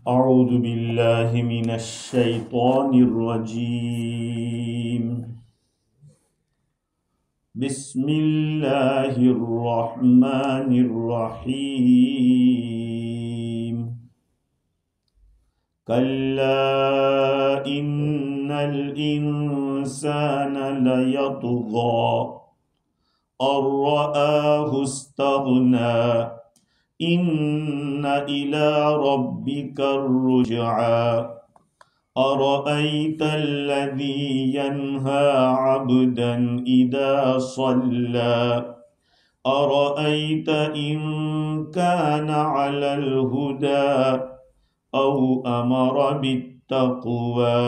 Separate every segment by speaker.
Speaker 1: اعوذ باللہ من الشیطان الرجیم بسم اللہ الرحمن الرحیم کلا ان الانسان لیطغی ان رآہ استغنی ان الى ربك الرجعى أرأيت الذي ينهى عبدا إذا صلى أرأيت إن كان على الهدى أو أمر بالتقوى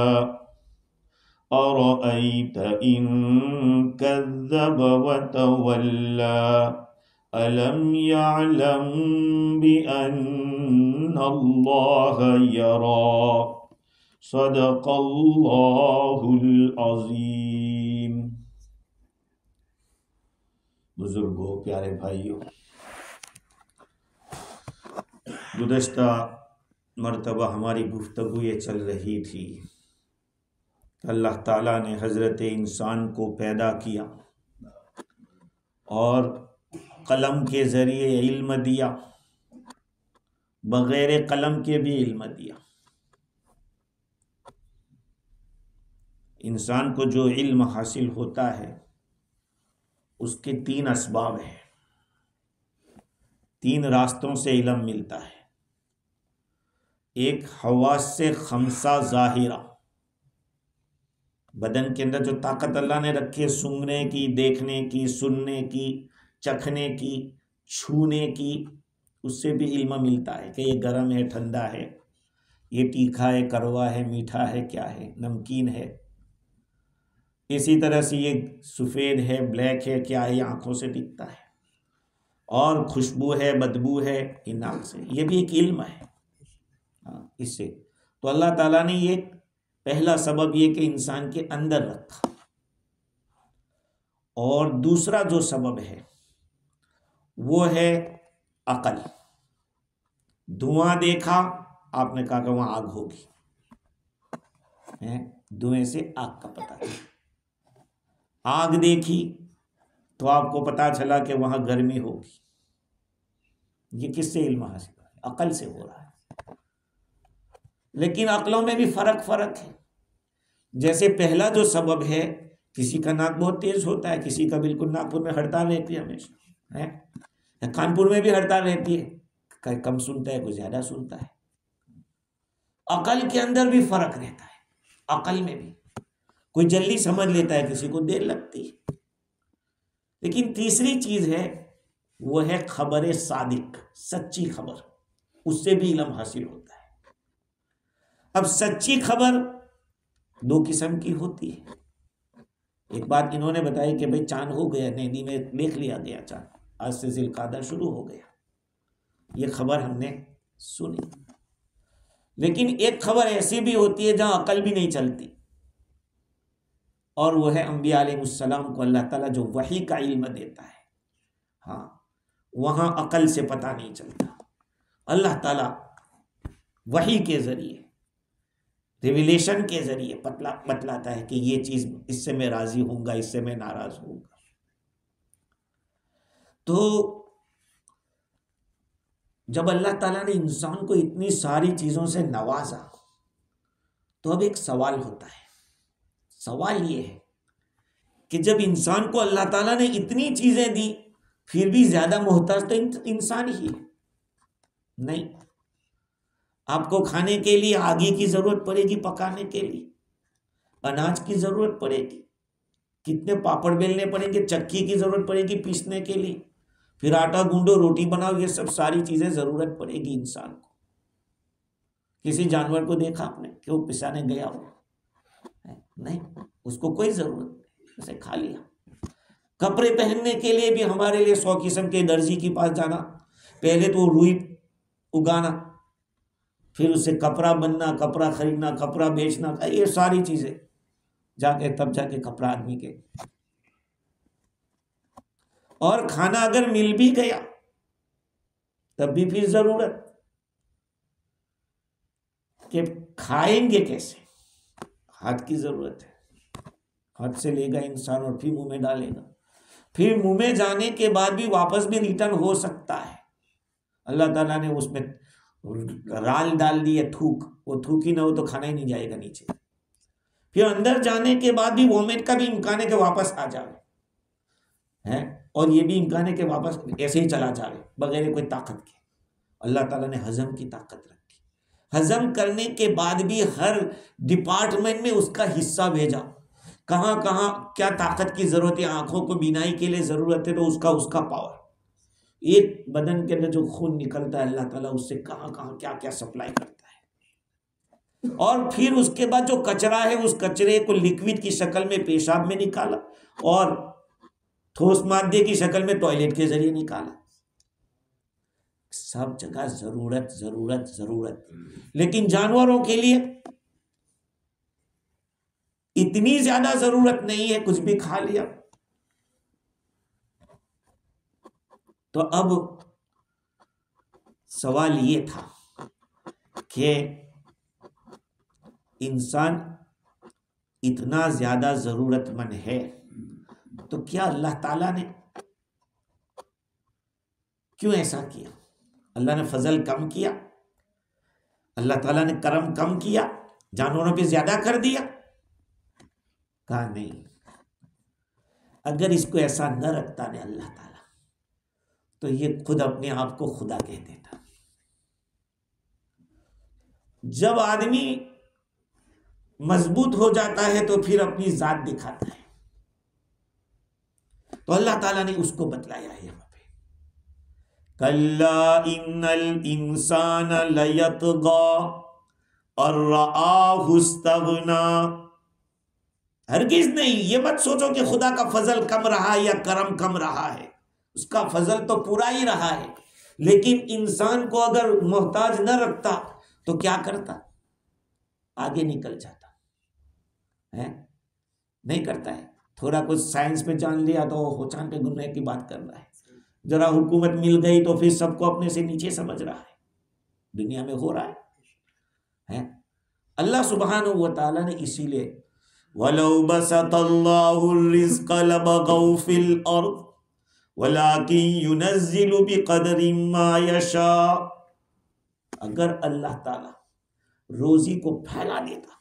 Speaker 1: أرأيت إن كذب وتولى ألم يعلم بأن الله يرى صدق اللہ العظیم۔ بزرگوں، پیارے بھائیوں، گزشتہ مرتبہ ہماری گفتگو یہ چل رہی تھی کہ اللہ تعالیٰ نے حضرت انسان کو پیدا کیا اور قلم کے ذریعے علم دیا، بغیر قلم کے بھی علم دیا۔ انسان کو جو علم حاصل ہوتا ہے اس کے تین اسباب ہیں، تین راستوں سے علم ملتا ہے۔ ایک حواس سے خمسہ ظاہرہ، بدن کے اندر جو طاقت اللہ نے رکھی ہے، سونگھنے کی، دیکھنے کی، سننے کی، چکھنے کی، چھونے کی، اس سے بھی علم ملتا ہے کہ یہ گرم ہے، ٹھنڈا ہے، یہ تیکھا ہے، کڑوا ہے، میٹھا ہے، کیا ہے، نمکین ہے۔ اسی طرح سے یہ سفید ہے، بلیک ہے، کیا ہے، یہ آنکھوں سے دکھتا ہے۔ اور خوشبو ہے، بدبو ہے، یہ ناک سے، یہ بھی ایک علم ہے۔ اس سے تو اللہ تعالیٰ نے یہ پہلا سبب یہ کہ انسان کے اندر رکھا، اور دوسرا جو سبب ہے وہ ہے عقل۔ دھواں دیکھا، آپ نے کہا کہ وہاں آگ ہوگی، دھوئیں سے آگ کا پتہ چلا۔ آگ دیکھی تو آپ کو پتا چلا کہ وہاں گرمی ہوگی۔ یہ کس سے علم حاصل ہے؟ عقل سے ہو رہا ہے۔ لیکن عقلوں میں بھی فرق ہے۔ جیسے پہلا جو سبب ہے، کسی کا ناک بہت تیز ہوتا ہے، کسی کا بالکل ناگپور میں ہڑتال رہتی ہے ہمیشہ، کانپور میں بھی ہڑتال رہتی ہے، کوئی کم سنتا ہے، کوئی زیادہ سنتا ہے۔ عقل کے اندر بھی فرق رہتا ہے، عقل میں بھی کوئی جلدی سمجھ لیتا ہے، کسی کو دیر لگتی ہے۔ لیکن تیسری چیز ہے، وہ ہے خبر صادق، سچی خبر، اس سے بھی علم حاصل ہوتا ہے۔ اب سچی خبر دو قسم کی ہوتی ہے۔ ایک بات انہوں نے بتائی کہ بھئی چاند ہو گیا، نیندی میں دیکھ لیا گیا چاند، آج سے ذی القعدہ شروع ہو گیا، یہ خبر ہم نے سنی۔ لیکن ایک خبر ایسی بھی ہوتی ہے جہاں عقل بھی نہیں چلتی، اور وہ ہے انبیاء علیہ السلام کو اللہ تعالیٰ جو وحی کا علم دیتا ہے، وہاں عقل سے پتہ نہیں چلتا۔ اللہ تعالیٰ وحی کے ذریعے، ریویلیشن کے ذریعے بتلاتا ہے کہ یہ چیز، اس سے میں راضی ہوں گا، اس سے میں ناراض ہوں گا۔ تو جب اللہ تعالیٰ نے انسان کو اتنی ساری چیزوں سے نوازا تو اب ایک سوال ہوتا ہے۔ سوال یہ ہے کہ جب انسان کو اللہ تعالیٰ نے اتنی چیزیں دی، پھر بھی زیادہ محتاج تو انسان ہی ہے؟ نہیں، آپ کو کھانے کے لیے آگی کی ضرورت پڑے گی، پکانے کے لیے اناج کی ضرورت پڑے گی، کتنے پاپڑ بیلنے پڑیں گے، چکی کی ضرورت پڑے گی پیسنے کے لیے، پھر آٹا گونڈو، روٹی بناؤ، یہ سب ساری چیزیں ضرورت پڑے گی انسان کو۔ کسی جانور کو دیکھا آپ نے کہ وہ پسانے گیا ہو؟ نہیں، اس کو کوئی ضرورت نہیں، اسے کھا لیا۔ کپڑے پہننے کے لیے بھی ہمارے لیے 100 قسم کے درزی کے پاس جانا، پہلے تو روئی اگانا، پھر اس سے کپڑا بننا، کپڑا خریدنا، کپڑا بیچنا، یہ ساری چیزیں تب جا کے کپڑا آدمی کے۔ اور کھانا اگر مل بھی گیا تب بھی پھر ضرورت، کہ کھائیں گے کیسے؟ ہاتھ کی ضرورت ہے، ہاتھ سے لے گا انسان اور پھر منہ میں ڈالے گا، پھر منہ میں جانے کے بعد بھی واپس بھی ریٹرن ہو سکتا ہے۔ اللہ تعالیٰ نے اس میں رال ڈال دی ہے، تھوک، وہ تھوک ہی نہ ہو تو کھانا ہی نہیں جائے گا نیچے، پھر اندر جانے کے بعد بھی وومٹ کا بھی امکان ہے کہ واپس آ جائے، اور یہ بھی امکان ہے کہ واپس ایسے ہی چلا جائے بغیر کوئی طاقت کے۔ اللہ تعالیٰ نے ہضم کی طاقت رکھی، ہضم کرنے کے بعد بھی ہر ڈپارٹمنٹ میں اس کا حصہ بھیجا، کہاں کہاں کیا طاقت کی ضرورت ہے، آنکھوں کو بینائی کے لیے ضرورت ہے تو اس کا پاور، ایک بدن کے اندر جو خون نکلتا ہے اللہ تعالیٰ اس سے کہاں کہاں کیا کیا سپلائی کرتا ہے، اور پھر اس کے بعد جو کچرا ہے اس کچرے کو لیکوڈ کی شکل میں پیشاب میں نکالا اور ٹھوس مادے کی شکل میں ٹوائلٹ کے ذریعے نکالا۔ سب جگہ ضرورت ضرورت ضرورت، لیکن جانوروں کے لیے اتنی زیادہ ضرورت نہیں ہے، کچھ بھی کھا لیا۔ تو اب سوال یہ تھا کہ انسان اتنا زیادہ ضرورت مند ہے تو کیا اللہ تعالیٰ نے کیوں ایسا کیا؟ اللہ نے فضل کم کیا؟ اللہ تعالیٰ نے کرم کم کیا؟ جانوروں پہ زیادہ کر دیا؟ کہا نہیں، اگر اس کو ایسا نہ رکھتا نے اللہ تعالیٰ تو یہ خود اپنے آپ کو خدا کہہ دیتا۔ جب آدمی مضبوط ہو جاتا ہے تو پھر اپنی ذات دکھاتا ہے، تو اللہ تعالیٰ نے اس کو بتلایا ہے یہاں پہ، کَلَّا إِنَّ الْإِنسَانَ لَيَطْغَىٰ أَن رَآهُ اسْتَغْنَىٰ۔ ہرگز نہیں، یہ مت سوچو کہ خدا کا فضل کم رہا یا کرم کم رہا ہے، اس کا فضل تو پورا ہی رہا ہے، لیکن انسان کو اگر محتاج نہ رکھتا تو کیا کرتا؟ آگے نکل جاتا ہے، نہیں کرتا ہے۔ تھوڑا کچھ سائنس میں جان لیا تو وہ چاند پہ گھومنے کی بات کر رہا ہے، ذرا حکومت مل گئی تو پھر سب کو اپنے سے نیچے سمجھ رہا ہے، دنیا میں ہو رہا ہے۔ اللہ سبحانہ و تعالیٰ نے اسی لیے وَلَوْ بَسَطَ اللَّهُ الرِّزْقَ لَبَغَوْا فِي الْأَرْضِ وَلَٰكِن يُنَزِّلُ بِقَدْرٍ مَّا يَشَاءُ۔ اگر اللہ تعالیٰ روزی کو پھیلا دیتا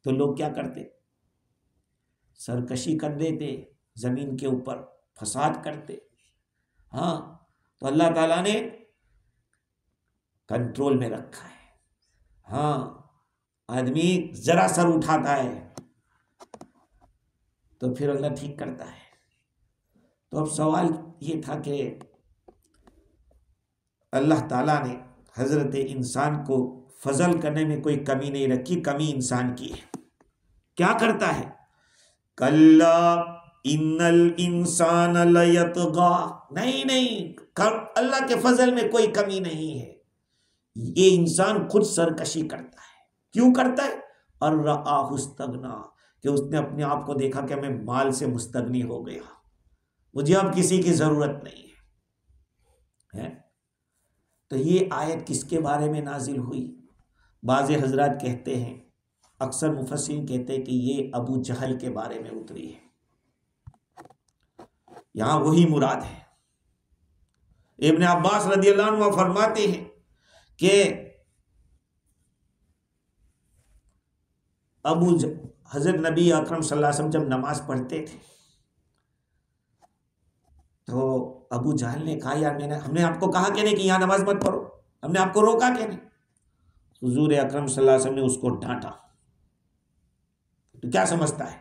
Speaker 1: تو لوگ کیا کرتے؟ سرکشی کر دیتے، زمین کے اوپر فساد کرتے۔ ہاں، تو اللہ تعالیٰ نے کنٹرول میں رکھا ہے۔ ہاں، آدمی ذرا سر اٹھاتا ہے تو پھر اللہ ٹھیک کرتا ہے۔ تو اب سوال یہ تھا کہ اللہ تعالیٰ نے حضرت انسان کو فضل کرنے میں کوئی کمی نہیں رکھی، کمی انسان کی ہے۔ کیا کرتا ہے؟ کَلَّا إِنَّ الْإِنسَانَ لَيَطْغَىٰ، نہیں، اللہ کے فضل میں کوئی کمی نہیں ہے، یہ انسان خود سرکشی کرتا ہے۔ کیوں کرتا ہے؟ اور رآہ استغنا، کہ اس نے اپنے آپ کو دیکھا کہ میں مال سے مستغنی ہو گیا، مجھے اب کسی کی ضرورت نہیں ہے۔ تو یہ آیت کس کے بارے میں نازل ہوئی؟ بعض حضرات کہتے ہیں، اکثر مفسرین کہتے ہیں کہ یہ ابو جہل کے بارے میں اتری ہے، یہاں وہی مراد ہے۔ ابن عباس رضی اللہ عنہ فرماتے ہیں کہ حضرت نبی اکرم صلی اللہ علیہ وسلم جب نماز پڑھتے تھے تو ابو جہل نے کہا، یار ہم نے آپ کو کہا کہ نہیں کہ یہاں نماز مت پڑھو، ہم نے آپ کو روکا کہ نہیں؟ حضور اکرم صلی اللہ علیہ وسلم نے اس کو ڈانٹا۔ تو کیا سمجھتا ہے؟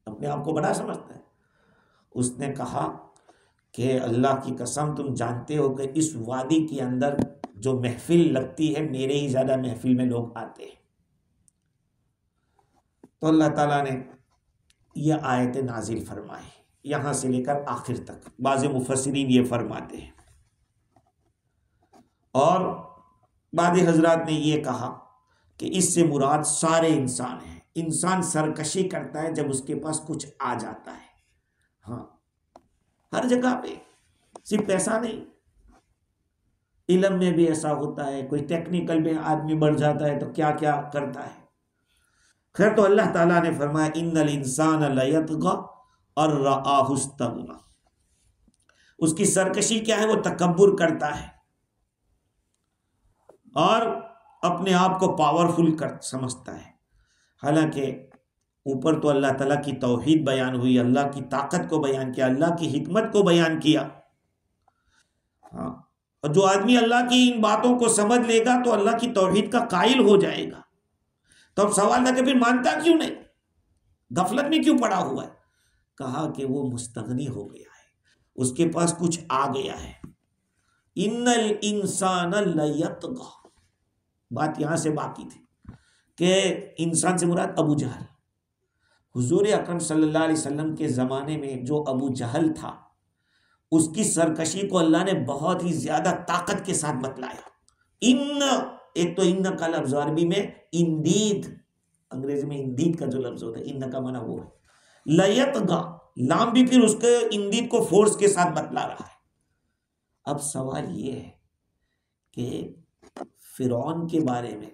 Speaker 1: اپنے آپ کو بڑا سمجھتا ہے۔ اس نے کہا کہ اللہ کی قسم تم جانتے ہو کہ اس وادی کے اندر جو محفل لگتی ہے میرے ہی زیادہ محفل میں لوگ آتے ہیں۔ تو اللہ تعالیٰ نے یہ آیت نازل فرمائی، یہاں سے لے کر آخر تک۔ بعض مفسرین یہ فرماتے ہیں، اور بعض حضرات نے یہ کہا کہ اس سے مراد سارے انسان ہیں۔ انسان سرکشی کرتا ہے جب اس کے پاس کچھ آ جاتا ہے، ہاں، ہر جگہ پہ، صرف پیسہ نہیں، علم میں بھی ایسا ہوتا ہے، کوئی ٹیکنیکل میں آدمی بڑھ جاتا ہے تو کیا کیا کرتا ہے۔ خیر، تو اللہ تعالیٰ نے فرمایا ان الانسان لیطغی اور رآہ استغنی، اس کی سرکشی کیا ہے، وہ تکبر کرتا ہے اور اپنے آپ کو پاورفل سمجھتا ہے۔ حالانکہ اوپر تو اللہ تعالیٰ کی توحید بیان ہوئی، اللہ کی طاقت کو بیان کیا، اللہ کی حکمت کو بیان کیا، ہاں، اور جو آدمی اللہ کی ان باتوں کو سمجھ لے گا تو اللہ کی توحید کا قائل ہو جائے گا۔ تو اب سوال تھا کہ پھر مانتا کیوں نہیں، غفلت میں کیوں پڑا ہوا ہے؟ کہا کہ وہ مستغنی ہو گیا ہے، اس کے پاس کچھ آ گیا ہے۔ ان الانسان لیطغی، بات یہاں سے باقی تھی کہ انسان سے مراد ابو جہل۔ حضور اکرم صلی اللہ علیہ وسلم کے زمانے میں جو ابو جہل تھا، اس کی سرکشی کو اللہ نے بہت ہی زیادہ طاقت کے ساتھ بتلایا۔ ایک تو ان کا لفظ عربی میں اندید، انگریزی میں اندید کا جو لفظ ہوتا ہے، ان کا معنی وہ ہے۔ لیطغی، لام بھی پھر اس کے اندید کو فورس کے ساتھ بتلا رہا ہے۔ اب سوال یہ ہے کہ فرعون کے بارے میں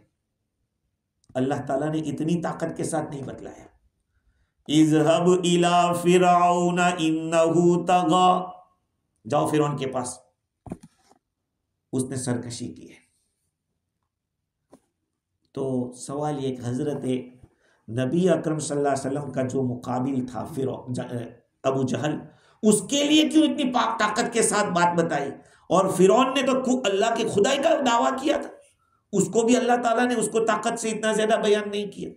Speaker 1: اللہ تعالیٰ نے اتنی طاقت کے ساتھ نہیں بتلایا۔ اذهب الى فرعون انه طغى، جاؤ فرعون کے پاس، اس نے سرکشی کی ہے۔ تو سوال یہ کہ حضرت نبی اکرم صلی اللہ علیہ وسلم کا جو مقابل تھا فرعون، ابو جہل، اس کے لیے کیوں اتنی پاک طاقت کے ساتھ بات بتائی؟ اور فرعون نے تو اللہ کی خدائی کا دعویٰ کیا تھا، اس کو بھی اللہ تعالیٰ نے اس کو طاقت سے اتنا زیادہ بیان نہیں کیا۔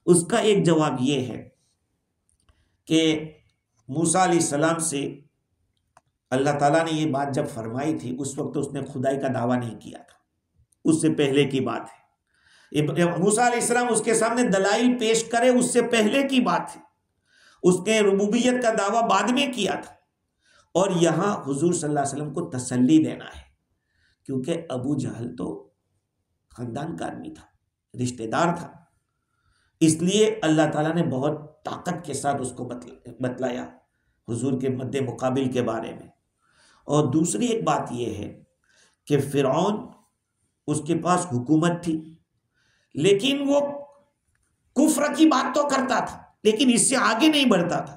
Speaker 1: اس کا ایک جواب یہ ہے کہ موسیٰ علیہ السلام سے اللہ تعالیٰ نے یہ بات جب فرمائی تھی، اس وقت اس نے خدائی کا دعویٰ نہیں کیا تھا، اس سے پہلے کی بات ہے۔ موسیٰ علیہ السلام اس کے سامنے دلائل پیش کرے، اس سے پہلے کی بات ہے، اس نے ربوبیت کا دعویٰ بعد میں کیا تھا۔ اور یہاں حضور صلی اللہ علیہ وسلم کو تسلی دینا ہے، کیونکہ ابو جہل تو خاندان کا آدمی تھا، رشتہ دار تھا، اس لیے اللہ تعالیٰ نے بہت طاقت کے ساتھ اس کو بتلایا حضور کے مد مقابل کے بارے میں۔ اور دوسری ایک بات یہ ہے کہ فرعون، اس کے پاس حکومت تھی، لیکن وہ کفر کی بات تو کرتا تھا، لیکن اس سے آگے نہیں بڑھتا تھا۔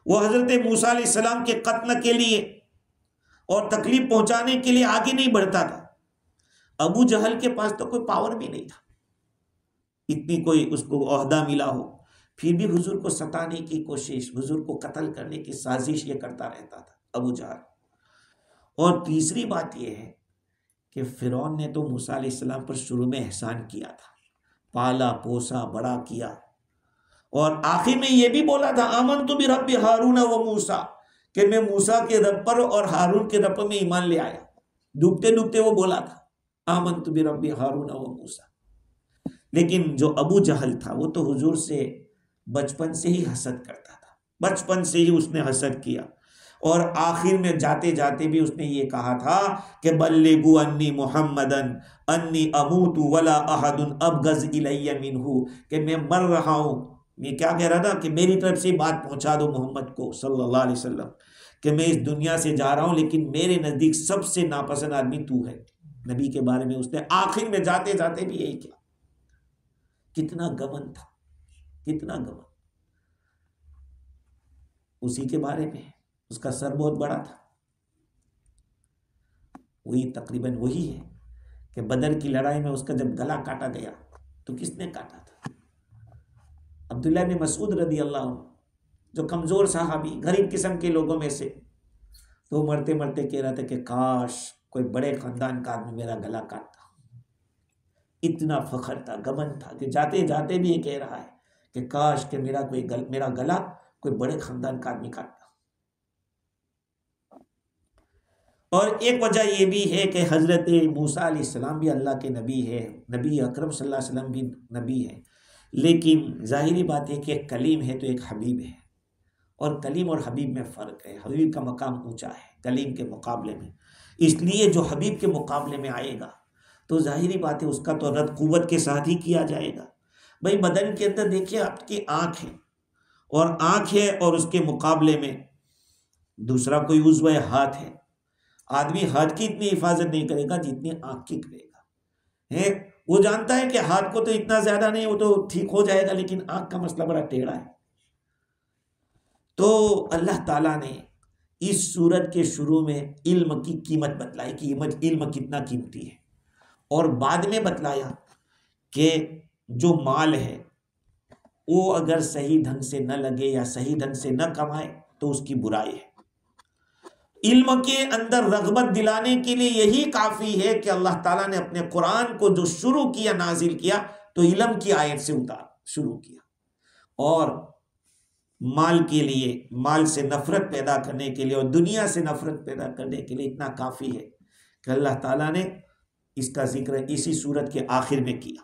Speaker 1: وہ حضرت موسیٰ علیہ السلام کے قتل کے لیے اور تکلیف پہنچانے کے لیے آگے نہیں بڑھتا تھا۔ ابو جہل کے پاس تو کوئی پاور بھی نہیں تھا، اتنی کوئی اس کو عہدہ ملا ہو، پھر بھی حضور کو ستانے کی کوشش، حضور کو قتل کرنے کی سازش یہ کرتا رہتا تھا ابو جہل۔ اور تیسری بات یہ ہے کہ فرعون نے تو موسیٰ علیہ السلام پر شروع میں احسان کیا تھا، پالا پوسا بڑا کیا، اور آخر میں یہ بھی بولا تھا آمنت برب ہارون و موسیٰ، کہ میں موسیٰ کے رب پر اور ہارون کے رب میں ایمان لے آیا۔ ڈوبتے ڈوبتے وہ بولا تھا آمنت برب ہارون و موسیٰ۔ لیکن جو ابو جہل تھا وہ تو حضور سے بچپن سے ہی حسد کرتا تھا، بچپن سے ہی اس نے حسد کیا، اور آخر میں جاتے جاتے بھی اس نے یہ کہا تھا کہ بلغوا انی محمدن انی اموت ولا احد ابغض الی منہ، کہ میں مر رہا ہوں، یہ کیا کہہ رہا تھا کہ میری طرف سے بات پہنچا دو محمد کو صلی اللہ علیہ وسلم کہ میں اس دنیا سے جا رہا ہوں، لیکن میرے نزدیک سب سے ناپسند آدمی تو ہے۔ نبی کے بارے میں اس نے آخر میں جاتے جاتے بھی یہی کیا۔ کتنا گمن تھا، کتنا گمن، اسی کے بارے میں اس کا سر بہت بڑا تھا۔ وہی تقریباً وہی ہے کہ بدر کی لڑائی میں اس کا جب گلا کاٹا گیا تو کس نے کاٹا تھا؟ عبداللہ بن مسعود رضی اللہ عنہ، جو کمزور صحابی، غریب قسم کے لوگوں میں سے، تو مرتے مرتے کہہ رہا تھا کہ کاش کوئی بڑے خاندان کا آدمی میرا گلا کاٹتا۔ اتنا فخر تھا، گمن تھا کہ جاتے جاتے بھی یہ کہہ رہا ہے کہ کاش کہ میرا گلا کوئی بڑے خاندان کا آدمی کاٹتا۔ اور ایک وجہ یہ بھی ہے کہ حضرت موسیٰ علیہ السلام بھی اللہ کے نبی ہے، نبی اکرم صلی اللہ علیہ وسلم بھی نبی ہے، لیکن ظاہری بات ہے کہ ایک کلیم ہے تو ایک حبیب ہے، اور کلیم اور حبیب میں فرق ہے۔ حبیب کا مقام اونچا ہے کلیم کے مقابلے میں، اس لیے جو حبیب کے مقابلے میں آئے گا تو ظاہری بات ہے اس کا تو رد قوت کے ساتھ ہی کیا جائے گا۔ بھائی بدن کے اندر دیکھیے آپ کی آنکھ ہے، اور آنکھ ہے اور اس کے مقابلے میں دوسرا کوئی عضو ہے، ہاتھ ہے، آدمی ہاتھ کی اتنی حفاظت نہیں کرے گا جتنی آنکھ کی کرے گا. وہ جانتا ہے کہ ہاتھ کو تو اتنا زیادہ نہیں، وہ تو ٹھیک ہو جائے گا، لیکن آنکھ کا مسئلہ بڑا ٹیڑھا ہے. تو اللہ تعالیٰ نے اس سورت کے شروع میں علم کی قیمت بتلائی کہ علم کتنا قیمتی ہے، اور بعد میں بتلایا کہ جو مال ہے وہ اگر صحیح ڈھنگ سے نہ لگے یا صحیح ڈھنگ سے نہ کمائے تو اس کی برائی ہے. علم کے اندر رغبت دلانے کے لیے یہی کافی ہے کہ اللہ تعالیٰ نے اپنے قرآن کو جو شروع کیا، نازل کیا، تو علم کی آیت سے شروع کیا. اور مال کے لیے، مال سے نفرت پیدا کرنے کے لیے اور دنیا سے نفرت پیدا کرنے کے لیے اتنا کافی ہے کہ اللہ تعالیٰ نے اس کا ذکر اسی سورت کے آخر میں کیا.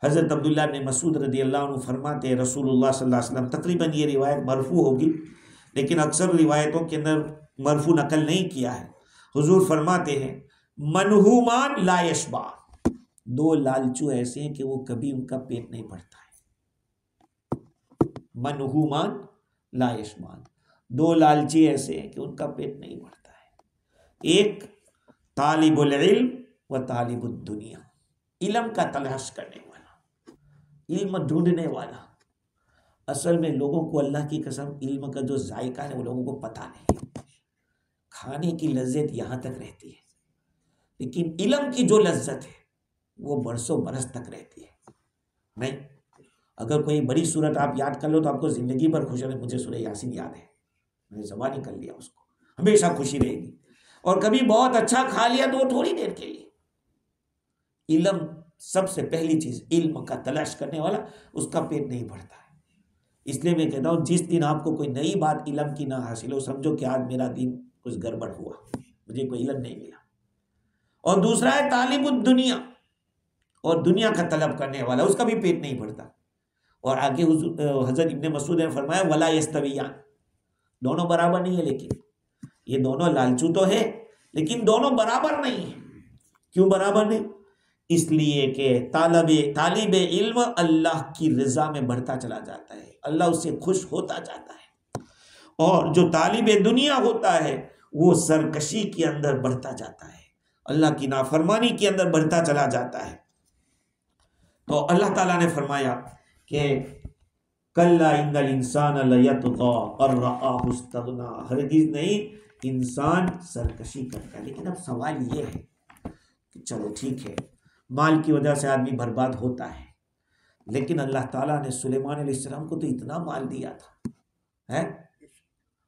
Speaker 1: حضرت عبداللہ بن مسعود رضی اللہ عنہ فرماتے ہیں رسول اللہ صلی اللہ علیہ وسلم، تقریباً یہ روایت مرفوع ہوگی لیکن اکثر روایتوں کے اندر مرفوع نقل نہیں کیا ہے. حضور فرماتے ہیں منہومان لا یشبع، دو لالچو ایسے ہیں کہ وہ کبھی ان کا پیٹ نہیں بھرتا ہے. منہومان لا یشبع، دو لالچی ایسے ہیں کہ ان کا پیٹ نہیں بھرتا ہے. ایک طالب العلم و طالب الدنیا، علم کا تلاش کرنے والا، علم ڈھونڈنے والا. اصل میں لوگوں کو اللہ کی قسم علم کا جو ذائقہ ہے وہ لوگوں کو پتہ نہیں. کھانے کی لذت یہاں تک رہتی ہے، لیکن علم کی جو لذت ہے وہ برسوں برس تک رہتی ہے. نہیں، اگر کوئی بڑی صورت آپ یاد کر لو تو آپ کو زندگی بھر خوش رہے. مجھے سورہ یاسین یاد ہے، میں نے زبانی کر لیا اس کو، ہمیشہ خوشی رہے گی. اور کبھی بہت اچھا کھا لیا تو وہ تھوڑی دیر کے لیے. علم سب سے پہلی چیز، علم کا تلاش کرنے والا اس کا پیٹ نہیں بھرتا ہے. اس لیے میں کہتا ہوں جس دن آپ کو کوئی نئی بات علم کی نہ حاصل ہو، سمجھو کہ آج میرا دن کچھ گڑبڑ ہوا، مجھے کوئی علم نہیں ملا. اور دوسرا ہے طالب الدنیا، اور دنیا کا طلب کرنے والا، اس کا بھی پیٹ نہیں بھرتا. اور آگے حضرت ابن مسعود نے فرمایا ولا یستویان، دونوں برابر نہیں ہے. لیکن یہ دونوں لالچو تو ہے لیکن دونوں برابر نہیں ہیں. کیوں برابر نہیں؟ اس لیے کہ طالب علم اللہ کی رضا میں بڑھتا چلا جاتا ہے، اللہ اس سے خوش ہوتا جاتا ہے. اور جو طالب دنیا ہوتا ہے وہ سرکشی کے اندر بڑھتا جاتا ہے، اللہ کی نافرمانی کے اندر بڑھتا چلا جاتا ہے. تو اللہ تعالیٰ نے فرمایا کہ کلا ان الانسان لیطغی ان رآہ استغنی، ہرگز نہیں، انسان سرکشی کرتا ہے. لیکن اب سوال یہ ہے کہ چلو ٹھیک ہے، مال کی وجہ سے آدمی برباد ہوتا ہے، لیکن اللہ تعالیٰ نے سلیمان علیہ السلام کو تو اتنا مال دیا تھا.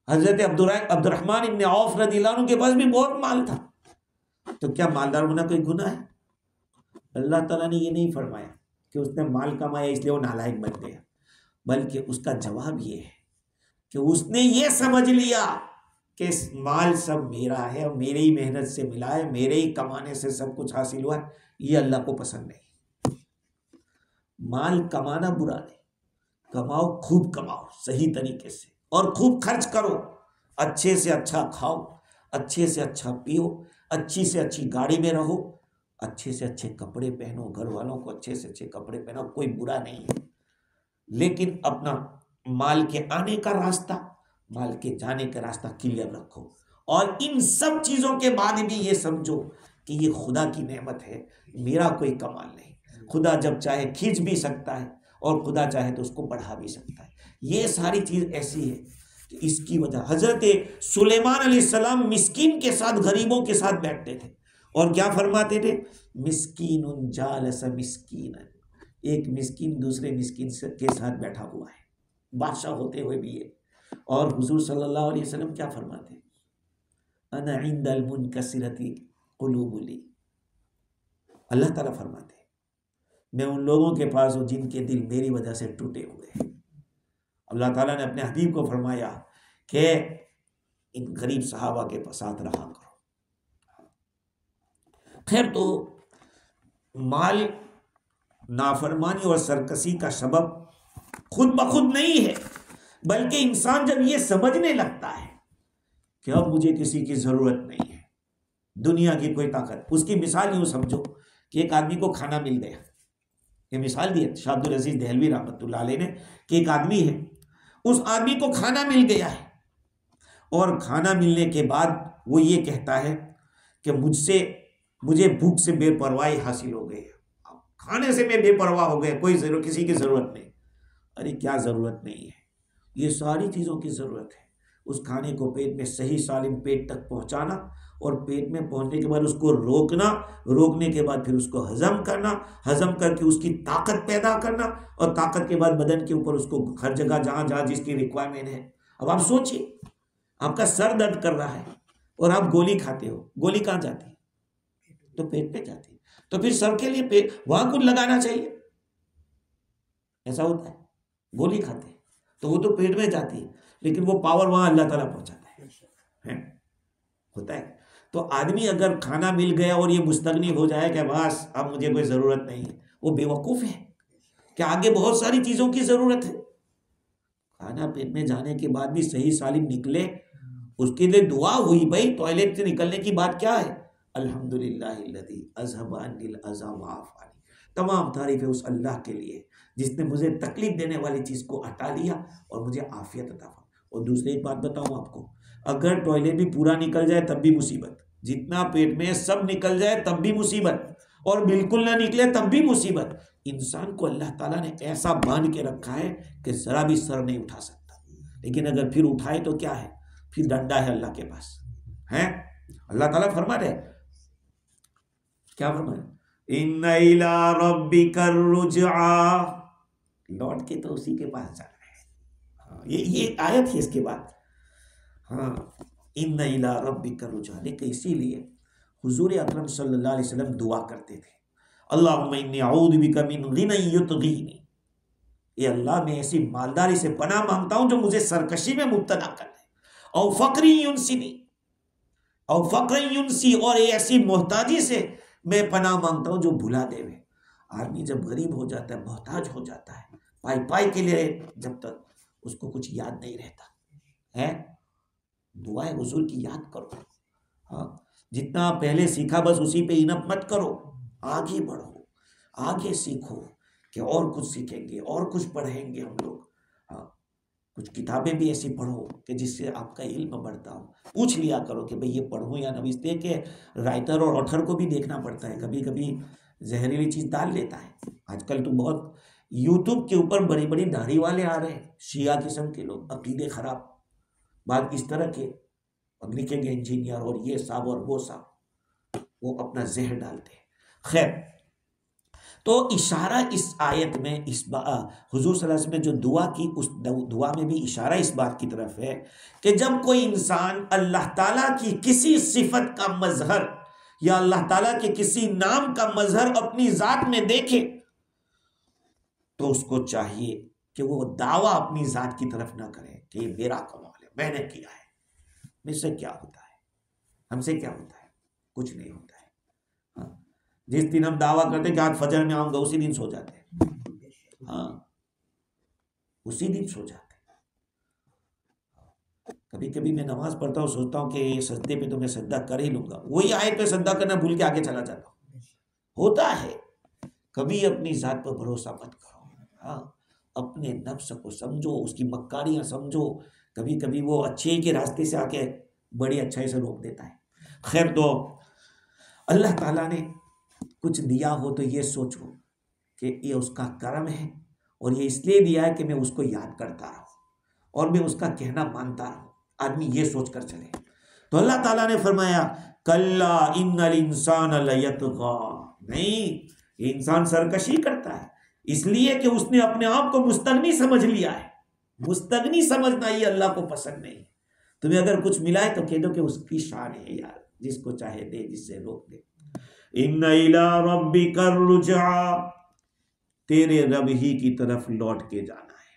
Speaker 1: حضرت عبد الرحمن ابن عوف رضی اللہ عنہ کے پاس بھی بہت مال تھا. تو کیا مالدار ہونا کوئی گناہ ہے؟ اللہ تعالیٰ نے یہ نہیں فرمایا کہ اس نے مال کمایا اس لیے وہ نالائق بن گیا، بلکہ اس کا جواب یہ ہے کہ اس نے یہ سمجھ لیا کہ مال سب میرا ہے اور میرے ہی محنت سے ملا ہے، میرے ہی کمانے سے سب کچھ حاصل ہوا ہے. یہ اللہ کو پسند نہیں. مال کمانا برا نہیں، کماؤ، خوب کماؤ صحیح طریقے سے اور خوب خرچ کرو. اچھے سے اچھا کھاؤ، اچھے سے اچھا پیو، اچھی سے اچھی گاڑی میں رہو، اچھے سے اچھے کپڑے پہنو، گھر والوں کو اچھے سے اچھے کپڑے پہنو، کوئی برا نہیں ہے. لیکن اپنا مال کے آنے کا راستہ، مال کے جانے کا راستہ کلیئر رکھو. اور ان سب چیزوں کے بعد بھی یہ سمجھو کہ یہ خدا کی نعمت ہے، میرا کوئی کمال نہیں. خدا جب چاہے کھینچ بھی سکتا ہے اور خدا چاہے تو اس کو بڑھا بھی سکتا ہے. یہ ساری چیز ایسی ہے کہ اس کی وجہ حضرت سلیمان علیہ السلام مسکین کے ساتھ، غریبوں کے ساتھ بیٹھتے تھے اور کیا فرماتے تھے؟ مسکین جالس مسکین، ایک مسکین دوسرے مسکین کے ساتھ بیٹھا ہوا ہے، بادشاہ ہوتے ہوئے بھی یہ. اور حضور صلی اللہ علیہ وسلم کیا فرماتے ہیں؟ انا عند المنکسرۃ قلوب لی، اللہ تعالیٰ فرماتے ہیں میں ان لوگوں کے پاس ہوں جن کے دل میری وجہ سے ٹوٹے ہوئے ہیں. اللہ تعالیٰ نے اپنے حبیب کو فرمایا کہ ان غریب صحابہ کے ساتھ رہا کرو. خیر، تو مال نافرمانی اور سرکشی کا سبب خود بخود نہیں ہے، بلکہ انسان جب یہ سمجھنے لگتا ہے کہ اب مجھے کسی کی ضرورت نہیں ہے، دنیا کی کوئی طاقت. اس کی مثال یوں سمجھو کہ ایک آدمی کو کھانا مل گیا. یہ مثال دی ہے شاہ عبد العزیز دہلوی رحمۃ اللہ علیہ نے کہ ایک آدمی ہے، اس آدمی کو کھانا مل گیا ہے، اور کھانا ملنے کے بعد وہ یہ کہتا ہے کہ مجھے بھوک سے بے پرواہی حاصل ہو گئی ہے، کھانے سے میں بے پرواہ ہو گیا، کسی کی ضرورت نہیں۔ ارے کیا ضرورت نہیں ہے، یہ ساری چیزوں کی ضرورت ہے۔ اس کھانے کو پیٹ میں صحیح سالم پیٹ تک پہنچانا، اور پیٹ میں پہنچنے کے بعد اس کو روکنے کے بعد پھر اس کو ہضم کرنا، ہضم کر کے اس کی طاقت پیدا کرنا، اور طاقت کے بعد بدن کے اوپر اس کو ہر جگہ جہاں جس کی ریکوائرمنٹ ہے۔ اب آپ سوچئے، آپ کا سر درد کر رہا ہے اور آپ گولی کھاتے ہو، گولی کہاں جاتی ہے؟ تو پیٹ پہ جاتی ہے۔ تو پھر سر کے لیے وہاں کچھ لگانا چاہیے، ایسا ہوتا ہے؟ گولی کھاتے ہیں تو وہ تو پیٹ میں جاتی ہے، لیکن وہ پاور وہاں اللہ تعالیٰ پہنچاتا ہے، ہوتا ہے۔ تو آدمی اگر کھانا مل گیا اور یہ مستغنی ہو جائے کہ بس اب مجھے کوئی ضرورت نہیں ہے، وہ بے وقوف ہے کہ آگے بہت ساری چیزوں کی ضرورت ہے۔ کھانا پیٹ میں جانے کے بعد بھی صحیح سالم نکلے، اس کے لیے دعا ہوئی بھائی۔ ٹوائلٹ سے نکلنے کی بات کیا ہے؟ الحمدللہ الذی اذھب عنی الاذی وعافانی، تمام تعریف ہے اس اللہ کے لیے جس نے مجھے تکلیف دینے والی چیز کو ہٹا لیا اور مجھے عافیت عطا فرمائی۔ اور دوسری ایک بات بتاؤں آپ کو، اگر ٹوائلٹ بھی پورا نکل جائے تب بھی مصیبت، جتنا پیٹ میں سب نکل جائے تب بھی مصیبت، اور بالکل نہ نکلے تب بھی مصیبت۔ انسان کو اللہ تعالیٰ نے ایسا باندھ کے رکھا ہے کہ ذرا بھی سر نہیں اٹھا سکتا، لیکن اگر پھر اٹھائے تو کیا ہے؟ پھر ڈنڈا ہے اللہ کے پاس ہے۔ اللہ تعالیٰ فرما رہے، کیا فرما رہے؟ ان الی ربک الرجعی، لوٹ کے تو اسی کے پاس جانا ہے۔ یہ آیت ہے اس کے بعد، ہاں، ان الی ربک الرجعی۔ لیکن اسی لیے حضور اکرم صلی اللہ علیہ وسلم دعا کرتے تھے، اللہم انی اعوذ بک من غنی یطغینی، اے اللہ میں ایسی مالداری سے پناہ مانگتا ہوں جو مجھے سرکشی میں مبتلا کر دے، او فقری ینسینی، او فقری ینسی، اور ایسی محتاجی سے میں پناہ مانگتا ہوں جو بھلا دے۔ آدمی جب غریب ہو جاتا ہے، محتاج ہو جاتا ہے، پائی کے لیے جب تک اس کو کچھ یاد نہیں رہتا ہے، دعائیں حضور کی یاد کرو، ہاں، جتنا پہلے سیکھا بس اسی پہ انپ مت کرو، آگے بڑھو، آگے سیکھو کہ اور کچھ سیکھیں گے، اور کچھ پڑھیں گے ہم لوگ، ہاں، کچھ کتابیں بھی ایسی پڑھو کہ جس سے آپ کا علم بڑھتا ہو۔ پوچھ لیا کرو کہ بھئی یہ پڑھوں یا نہ، اس لیے کہ رائٹر اور آتھر کو بھی دیکھنا پڑتا ہے، کبھی کبھی زہریلی چیز ڈال لیتا ہے۔ آج کل تو بہت یوٹیوب کے اوپر بڑی بڑی داڑھی والے آ رہے ہیں، شیعہ قسم کے لوگ، عقیدے خراب، بعد اس طرح کے لکھیں گے انجینئر اور یہ صاحب اور وہ صاحب، وہ اپنا زہر ڈالتے ہیں۔ خیر، تو اشارہ اس آیت میں حضور صلی اللہ علیہ وسلم نے جو دعا کی، اس دعا میں بھی اشارہ اس بات کی طرف ہے کہ جب کوئی انسان اللہ تعالیٰ کی کسی صفت کا مظہر یا اللہ تعالیٰ کے کسی نام کا مظہر اپنی ذات میں دیکھے تو اس کو چاہیے کہ وہ دعویٰ اپنی ذات کی طرف نہ کرے کہ یہ میرا کمال ہے، میں نے کیا ہے۔ مجھ سے کیا ہوتا ہے، ہم سے کیا ہوتا ہے؟ کچھ نہیں ہوتا ہے۔ ہاں، جس دن ہم دعویٰ کرتے کہ آج فجر میں آؤں گا، اسی دن سو جاتے ہیں، ہاں، اسی دن سو جاتے ہیں۔ کبھی کبھی میں نماز پڑھتا ہوں، سوچتا ہوں کہ یہ سجدے پہ تو میں سجدہ کر ہی لوں گا، وہی آیت پہ سجدہ کرنا بھول کے آگے چلا جاتا ہوں۔ ہوتا ہے، کبھی اپنی ذات پر بھروسہ مت کرو، ہاں، اپنے نفس کو سمجھو، اس کی مکاریاں سمجھو، کبھی کبھی وہ اچھے کے راستے سے آ کے بڑی اچھائی سے روک دیتا ہے۔ خیر، تو اللہ تعالیٰ نے کچھ دیا ہو تو یہ سوچو کہ یہ اس کا کرم ہے، اور یہ اس لیے دیا ہے کہ میں اس کو یاد کرتا رہوں اور میں اس کا کہنا مانتا رہوں۔ آدمی یہ سوچ کر چلے۔ تو اللہ تعالیٰ نے فرمایا کلا ان الانسان لیطغی، نہیں، یہ انسان سرکشی کرتا ہے اس لیے کہ اس نے اپنے آپ کو مستغنی سمجھ لیا ہے۔ مستغنی سمجھنا یہ اللہ کو پسند نہیں۔ تمہیں اگر کچھ ملا ہے تو کہہ دو کہ اس کی شان ہے یار، جس کو چاہے دے، جس سے روک دے۔ ان الی ربک الرجعی، تیرے رب ہی کی طرف لوٹ کے جانا ہے۔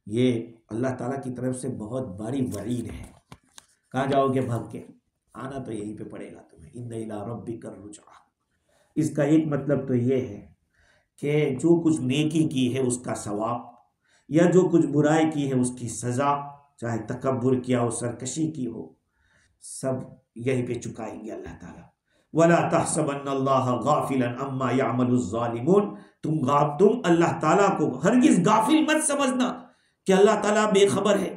Speaker 1: یہ اللہ تعالیٰ کی طرف سے بہت بڑی وعید ہے۔ کہاں جاؤ گے بھاگ کے؟ آنا تو یہیں پہ پڑے گا تمہیں۔ ان الی ربک الرجعی، اس کا ایک مطلب تو یہ ہے کہ جو کچھ نیکی کی ہے اس کا ثواب، یا جو کچھ برائی کی ہے اس کی سزا، چاہے تکبر کیا ہو، سرکشی کی ہو، سب یہیں پہ چکائیں گے اللہ تعالیٰ۔ وَلَا تَحْسَبَنَّ اللَّهَ غَافِلًا عَمَّا يَعْمَلُ الظَّالِمُونَ، تم، اللہ تعالیٰ کو ہرگز غافل مت سمجھنا کہ اللہ تعالیٰ بے خبر ہے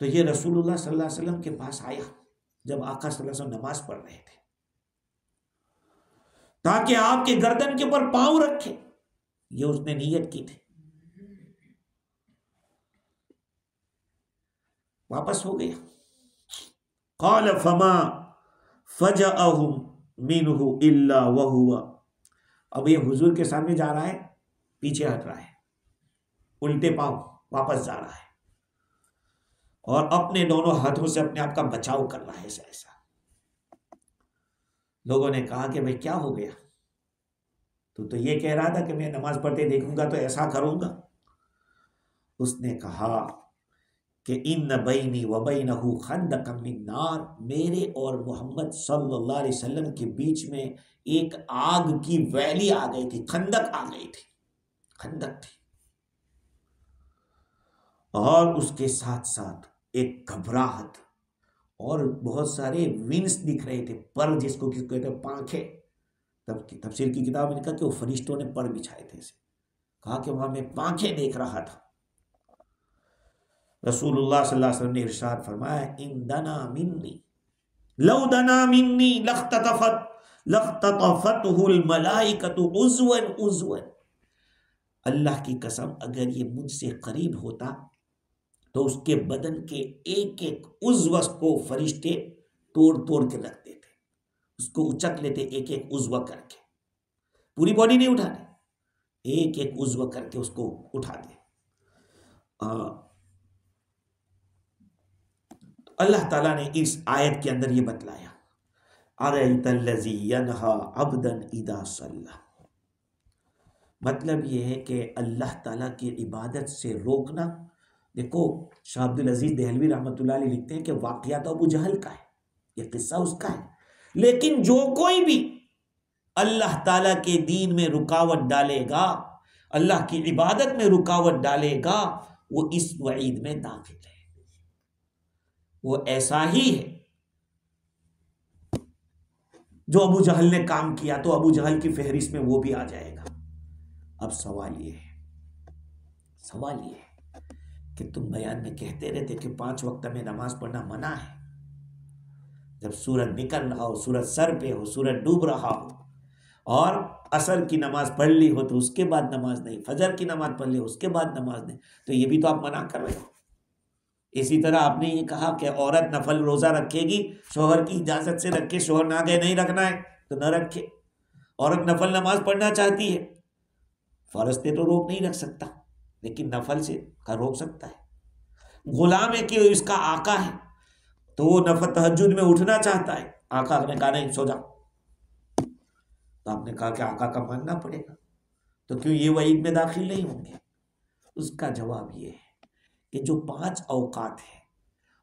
Speaker 1: تو یہ رسول اللہ صلی اللہ علیہ وسلم کے پاس آیا جب آقا صلی اللہ علیہ وسلم نماز پڑھ رہے تھے، تاکہ آپ کے گردن کے اوپر پاؤں رکھے، یہ اس نے نیت کی تھی۔ واپس ہو گیا۔ قال فما فجأهم منه الا وهو، اب یہ حضور کے سامنے جا رہا ہے، پیچھے ہٹ رہا ہے، الٹے پاؤں واپس جا رہا ہے، اور اپنے دونوں ہاتھوں سے اپنے آپ کا بچاؤ کر رہا ہے ایسا ایسا۔ لوگوں نے کہا کہ بھئی کیا ہو گیا؟ تو یہ کہہ رہا تھا کہ میں نماز پڑھتے دیکھوں گا تو ایسا کروں گا۔ اس نے کہا کہ ان بینی و بینہ خندقا من نار، میرے اور محمد صلی اللہ علیہ وسلم کے بیچ میں ایک آگ کی ویلی آ گئی تھی، خندق آ گئی تھی، خندق تھی، اور اس کے ساتھ ساتھ ایک گھبراہٹ اور بہت سارے ونگز دکھ رہے تھے، پر جس کو کہتے ہیں پانکھیں۔ تفسیر کی کتاب میں لکھا کہ وہ فرشتوں نے پر بچھائے تھے اسے، کہا کہ وہاں میں پانکھیں دیکھ رہا تھا۔ رسول اللہ صلی اللہ علیہ وسلم نے ارشاد فرمایا ان دنا منی لو دنا منی لختطفته الملائکۃ عضوا عضوا، اللہ کی قسم اگر یہ مجھ سے قریب ہوتا تو اس کے بدن کے ایک ایک عضو کو فرشتے توڑ توڑ کے رکھتے تھے، اس کو اچک لیتے ایک ایک عضو کر کے، پوری باڈی نہیں اٹھاتے، ایک ایک عضو کر کے اس کو اٹھاتے۔ اللہ تعالیٰ نے اس آیت کے اندر یہ بتلایا اَرَأَيْتَ الَّذِي يَنْهَى عَبْدًا إِذَا صَلَّى، مطلب یہ ہے کہ اللہ تعالیٰ کی عبادت سے روکنا۔ دیکھو شاہ عبد العزیز دہلوی رحمۃ اللہ علیہ لکھتے ہیں کہ واقعہ تو ابو جہل کا ہے، یہ قصہ اس کا ہے، لیکن جو کوئی بھی اللہ تعالیٰ کے دین میں رکاوٹ ڈالے گا، اللہ کی عبادت میں رکاوٹ ڈالے گا، وہ اس وعید میں داخل ہے، وہ ایسا ہی ہے جو ابو جہل نے کام کیا، تو ابو جہل کی فہرست میں وہ بھی آ جائے گا۔ اب سوال یہ ہے کہ تم بیان میں کہتے رہتے کہ 5 وقت میں نماز پڑھنا منع ہے، جب سورج نکل رہا ہو، سورج سر پہ ہو، سورج ڈوب رہا ہو، اور عصر کی نماز پڑھ لی ہو تو اس کے بعد نماز نہیں، فجر کی نماز پڑھ لی ہو اس کے بعد نماز نہیں، تو یہ بھی تو آپ منع کر رہے ہو۔ اسی طرح آپ نے یہ کہا کہ عورت نفل روزہ رکھے گی، شوہر کی اجازت سے رکھے، شوہر نہ گئے نہیں رکھنا ہے تو نہ رکھے۔ عورت نفل نماز پڑھنا چاہتی ہے، فرض پہ تو روک نہیں رکھ سکتا، لیکن نفل سے کا روک سکتا ہے۔ غلام ہے کہ اس کا آقا ہے تو وہ نفل تہجد میں اٹھنا چاہتا ہے، آقا نے کہا نہیں سو جا، تو آپ نے کہا کہ آقا کا ماننا پڑے گا، تو کیوں یہ وعید میں داخل نہیں ہوں گے؟ اس کا جواب یہ ہے کہ جو 5 اوقات ہیں